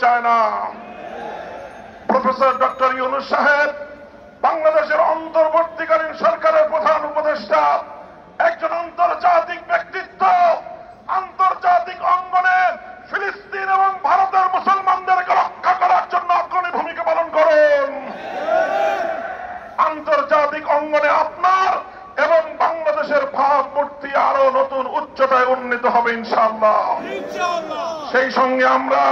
চায় না। Professor doctor Yunus সাহেব বাংলাদেশের অন্তর্বর্তীকালীন সরকারের প্রধান উপদেষ্টা, একজন আন্তর্জাতিক ব্যক্তিত্ব। আন্তর্জাতিক অঙ্গনে ফিলিস্তিন এবং ভারতের মুসলমানদেরকে রক্ষা করার জন্য অগ্রণী ভূমিকা পালন করেন। আন্তর্জাতিক অঙ্গনে আপনার এবং বাংলাদেশের ভাবমূর্তি আরো নতুন উচ্চতায় উন্নীত হবে ইনশাআল্লাহ। সেই সঙ্গে আমরা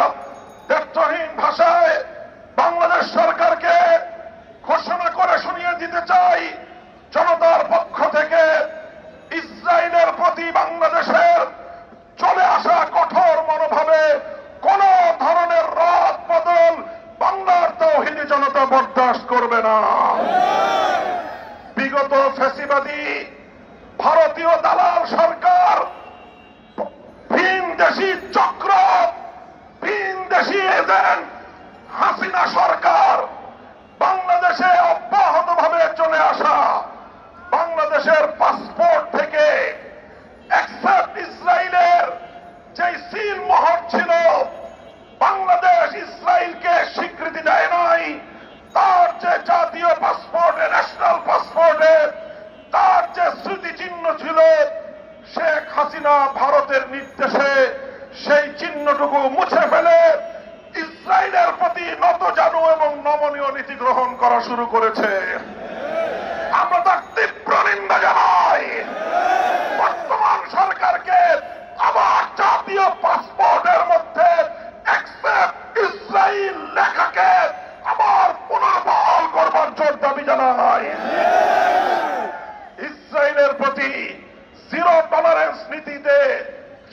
ব্যর্থহীন ভাষায় বাংলাদেশ সরকারকে ঘোষণা করে শুনিয়ে দিতে চাই, জনতার পক্ষ থেকে ইসরায়েলের প্রতি বাংলাদেশের চলে আসা কঠোর মনোভাবে কোন ধরনের রদ বদল বাংলার তাওহীদি জনতা বরদাস্ত করবে না। বিগত ফ্যাসিবাদী ভারতীয় দালাল সরকার, ভিনদেশী চক্র, ভিনদেশী এজেন্ট হাসিনা সরকার বাংলাদেশে অব্যাহতভাবে চলে আসা, বাংলাদেশের পাসপোর্ট থেকে এক্সেপ্ট ইসরায়েলের যে সিল মোহর ছিল, বাংলাদেশ ইসরায়েলকে স্বীকৃতি দেয় নাই। তার যে জাতীয় পাসপোর্টে, ন্যাশনাল পাসপোর্টে তার যে স্মৃতিচিহ্ন ছিল, শেখ হাসিনা ভারতের নির্দেশে সেই চিহ্নটুকু মুছে ফেলে ইসরায়েলের প্রতি নতজানু এবং নমনীয় নীতি গ্রহণ করা শুরু করেছে। আমরা তার তীব্র নিন্দা জানাই। বর্তমান সরকারকে আবার জাতীয় পাসপোর্টের মধ্যে অ্যাকসেপ্ট ইসরায়েল লেখাকে আবার পুনর্বহাল করবার জোর দাবি জানাই। ইসরায়েলের প্রতি জিরো টলারেন্স নীতিতে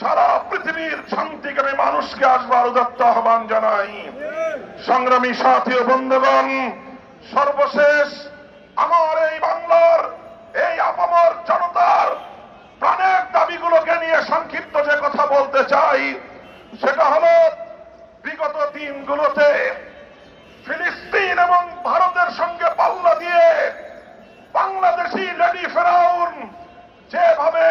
সারা পৃথিবীর শান্তিকামী মানুষকে আসবার উদাত্ত আহ্বান জানাই। সংগ্রামী সাথী ও বন্ধুগণ, সর্বশেষ আমার এই বাংলার এই আপামর জনতার প্রাণের দাবিগুলোকে নিয়ে সংক্ষিপ্ত যে কথা বলতে চাই, সেটা হল বিগত দিনগুলোতে ফিলিস্তিন এবং ভারতের সঙ্গে পাল্লা দিয়ে বাংলাদেশি লেডি ফেরাউন যেভাবে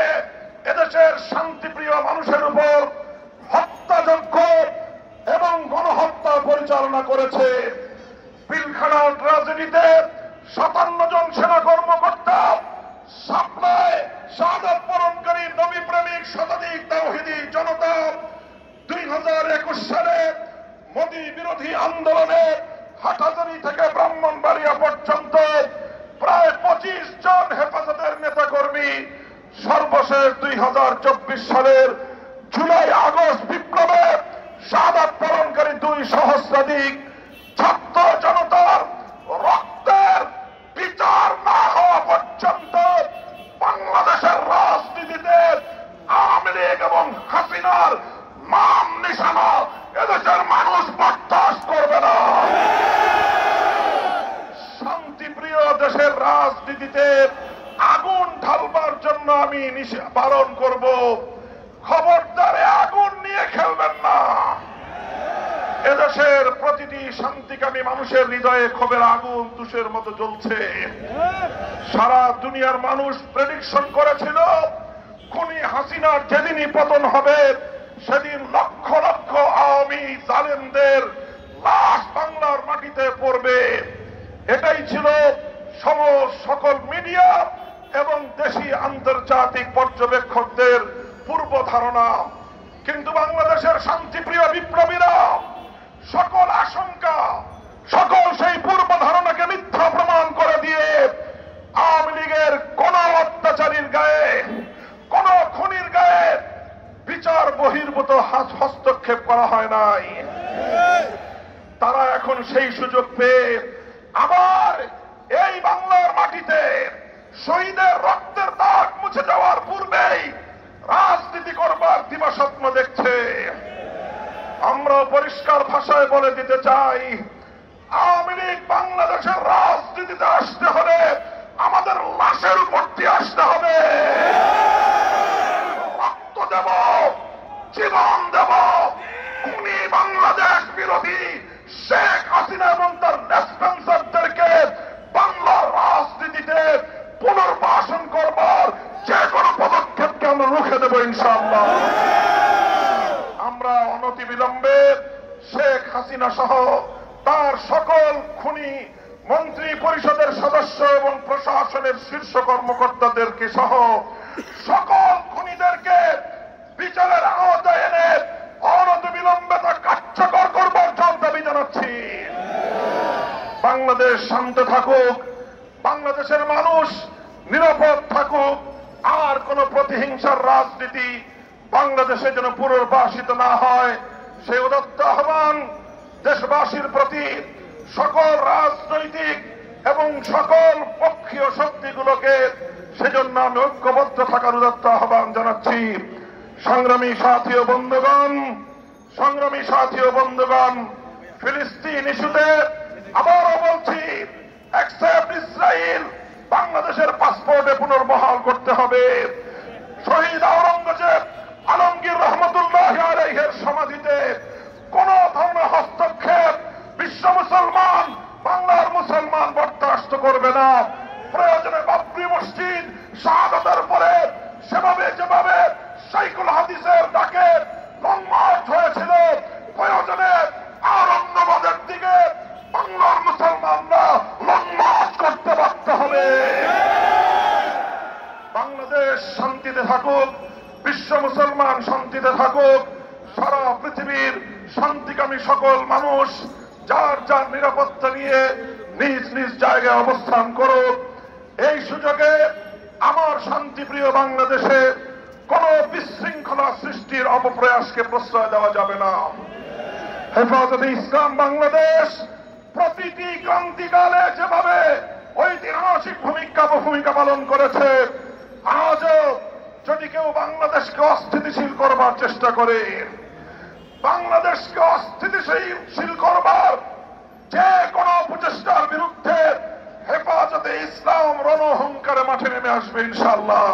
এদেশের শান্তিপ্রিয় মানুষের উপর হত্যাযজ্ঞ এবং গণহত্যা পরিচালনা করেছে। পিলখানার ট্র্যাজেডিতে 57 জন সেনা কর্মকর্তা, সাপ্লায় শাহাদাত বরণকারী নবী প্রেমিক শতাধিক তাওহীদি জনতা, 2021 সালে মোদী বিরোধী আন্দোলনে হাটহাজারী থেকে ব্রাহ্মণবাড়িয়া পর্যন্ত প্রায় 25 জন হেফাজতের নেতাকর্মী, সর্বশেষ 2024 সালের জুলাই আগস্ট বিপ্লবে শাহাদাত বরণকারী 2 সহস্রাধিক ছাত্র জনতার রক্তের বিচার না হওয়া পর্যন্ত বাংলাদেশের রাজনীতিতে আওয়ামী লীগ এবং হাসিনার নাম নিশানা এদেশের মানুষ বরদাস্ত করবে না। শান্তিপ্রিয় দেশের রাজনীতিতে আগুন ঢালবার জন্য আমি বারণ করব, খবরদারে আগুন নিয়ে খেলবেন না। এদেশের প্রতিটি শান্তিকামী মানুষের হৃদয়ে ক্ষোভের আগুন তুষের মতো জ্বলছে। সারা দুনিয়ার মানুষ প্রেডিকশন করেছিল খুনি হাসিনার যেদিনই পতন হবে সেদিন লক্ষ লক্ষ আওয়ামী জালেমদের লাশ বাংলার মাটিতে পড়বে। এটাই ছিল সকল মিডিয়া এবং দেশি আন্তর্জাতিক পর্যবেক্ষকদের পূর্ব ধারণা। কিন্তু বাংলাদেশের শান্তিপ্রিয় বিপ্লবীরা সকল আশঙ্কা, সকল সেই পূর্ব ধারণাকে মিথ্যা প্রমাণ করে দিয়ে আওয়ামী লীগের কোন অত্যাচারীর গায়ে, কোন খুনির গায়ে বিচার বহির্ভূত হস্তক্ষেপ করা হয় নাই। তারা এখন সেই সুযোগ পেয়ে আবার এই বাংলার মাটিতে শহীদের রক্তের দাগ মুছে যাওয়ার পূর্বেই রাজনীতি করবার দিবাস্বপ্ন দেখছে। আমরা পরিষ্কার ভাষায় বলে দিতে চাই, আওয়ামী লীগ বাংলাদেশের রাজনীতিতে আসতে হলে আমাদের লাশের উপর দিয়ে আসতে হবে। রক্ত দেব, জীবন দেব, খুনি বাংলাদেশ বিরোধী শেখ হাসিনা এবং তার লেসপেন্সারদেরকে বাংলার রাজনীতিতে পুনর্বাসন করবার যে কোনো পদক্ষেপকে আমরা রুখে দেব ইনশাআল্লাহ। আমরা অনতিবিলম্বে শেখ হাসিনা সহ তার সকল খুনি মন্ত্রী পরিষদের সদস্য এবং প্রশাসনের শীর্ষ কর্মকর্তাদেরকে সহ সকল খুনিদেরকে বিচারের আওতায় এনে অনতিবিলম্বে তা কার্যকর করবার জন্য দাবি জানাচ্ছি। বাংলাদেশ শান্ত থাকুক, বাংলাদেশের মানুষ নিরাপদ থাকুক, আর কোন প্রতিহিংসার রাজনীতি বাংলাদেশে যেন পুনর্বাসিত না হয় সেই উদাত্ত আহ্বান দেশবাসীর প্রতি সকল রাজনৈতিক এবং সকল পক্ষীয় শক্তিগুলোকে সেজন্য আমি ঐক্যবদ্ধ থাকার উদাত্ত আহ্বান জানাচ্ছি। সংগ্রামী সাথী ও বন্ধুগণ, সংগ্রামী সাথী ও বন্ধুগণ, ফিলিস্তিন ইস্যুতে আবারও বলছি, অ্যাকসেপ্ট ইসরায়েল, বাংলাদেশের পাসপোর্টে পুনর্বহাল করতে হবে। শহীদ আওরঙ্গজেব আলমগীর রহমতুল্লাহ আলাইহির সমাধিতে কোন ধরনের হস্তক্ষেপ বিশ্ব মুসলমান, বাংলার মুসলমান বরদাস্ত করবে না। প্রয়োজনে বাবরি মসজিদ শাহাদাতের পরে সেভাবে যেভাবে শাইখুল হাদিসের ডাকে লং মার্চ হয়েছিল, প্রয়োজনে আওরঙ্গাবাদের দিকে বাংলার মুসলমানরা লং মার্চ করতে বাধ্য হবে। বাংলাদেশ শান্তিতে থাকুক, বিশ্ব মুসলমান শান্তিতে থাকুক, সারা পৃথিবীর শান্তিকামী সকল মানুষ যার যার নিরাপত্তা নিয়ে নিজ নিজ জায়গায় অবস্থান করুক। এই সুযোগে আমার শান্তিপ্রিয় বাংলাদেশে কোন বিশৃঙ্খলা সৃষ্টির অপপ্রয়াসকে প্রশ্রয় দেওয়া যাবে না। হেফাজতে ইসলাম বাংলাদেশ প্রতিটি ক্রান্তিকালে যেভাবে ঐতিহাসিক ভূমিকা পালন করেছে, আজও যদি কেউ বাংলাদেশকে অস্থিতিশীল করবার চেষ্টা করে, বাংলাদেশকে অস্থিতিশীল করবার যে কোন প্রচেষ্টার বিরুদ্ধে হেফাজতে ইসলাম রণহুঙ্কারে মাঠে নেমে আসবে ইনশাআল্লাহ।